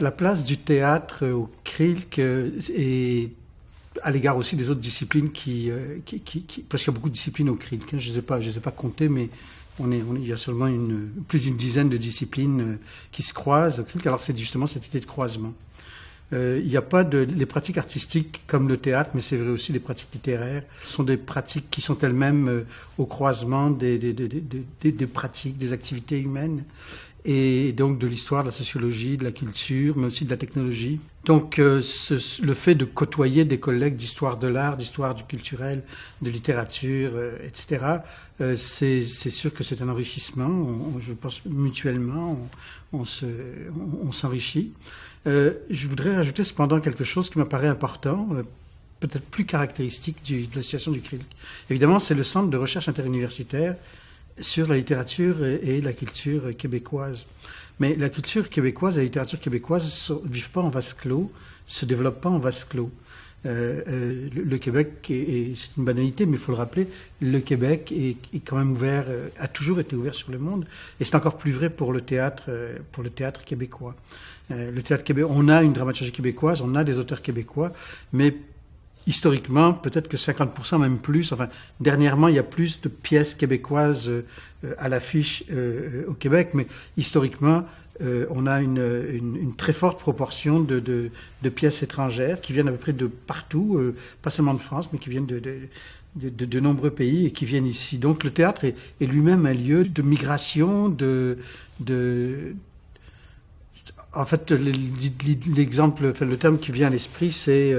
La place du théâtre au CRILC et à l'égard aussi des autres disciplines parce qu'il y a beaucoup de disciplines au CRILC. Je ne les ai pas comptées, mais il y a seulement plus d'une dizaine de disciplines qui se croisent au CRILC. Alors c'est justement cette idée de croisement. Il n'y a pas les pratiques artistiques comme le théâtre, mais c'est vrai aussi les pratiques littéraires. Ce sont des pratiques qui sont elles-mêmes au croisement des pratiques, des activités humaines, et donc de l'histoire, de la sociologie, de la culture, mais aussi de la technologie. Donc le fait de côtoyer des collègues d'histoire de l'art, d'histoire du culturel, de littérature, etc., c'est sûr que c'est un enrichissement. Je pense mutuellement, on s'enrichit. Je voudrais rajouter cependant quelque chose qui m'apparaît important, peut-être plus caractéristique de la situation du CRILC. Évidemment, c'est le centre de recherche interuniversitaire sur la littérature et la culture québécoise. Mais la culture québécoise et la littérature québécoise ne vivent pas en vase clos, ne se développent pas en vase clos. Le Québec, c'est une banalité, mais il faut le rappeler, le Québec est quand même ouvert, a toujours été ouvert sur le monde, et c'est encore plus vrai pour le théâtre québécois. Le théâtre québécois, on a une dramaturgie québécoise, on a des auteurs québécois, mais historiquement, peut-être que 50%, même plus. Enfin, dernièrement, il y a plus de pièces québécoises à l'affiche au Québec, mais historiquement, on a une très forte proportion de pièces étrangères qui viennent à peu près de partout, pas seulement de France, mais qui viennent de nombreux pays et qui viennent ici. Donc le théâtre est lui-même un lieu de migration, en fait, l'exemple, enfin, le terme qui vient à l'esprit, c'est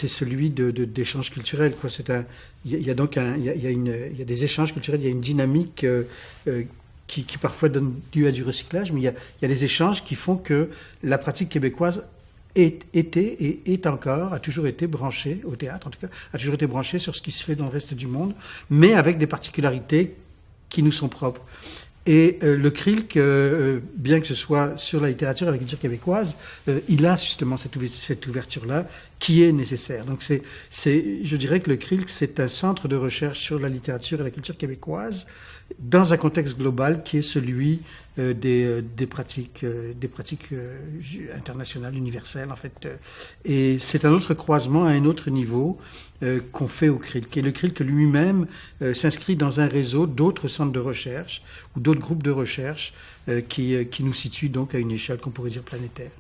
celui d'échange culturel. Il y a des échanges culturels, il y a une dynamique qui parfois donne lieu à du recyclage, mais il y a des échanges qui font que la pratique québécoise a toujours été branchée au théâtre, en tout cas, a toujours été branchée sur ce qui se fait dans le reste du monde, mais avec des particularités qui nous sont propres. Et le CRILC, bien que ce soit sur la littérature et la culture québécoise, il a justement cette ouverture-là qui est nécessaire. Donc je dirais que le CRILC, c'est un centre de recherche sur la littérature et la culture québécoise dans un contexte global qui est celui des pratiques internationales, universelles, en fait. Et c'est un autre croisement à un autre niveau qu'on fait au CRILC. Et le CRILC lui-même s'inscrit dans un réseau d'autres centres de recherche ou d'autres groupes de recherche qui nous situent donc à une échelle qu'on pourrait dire planétaire.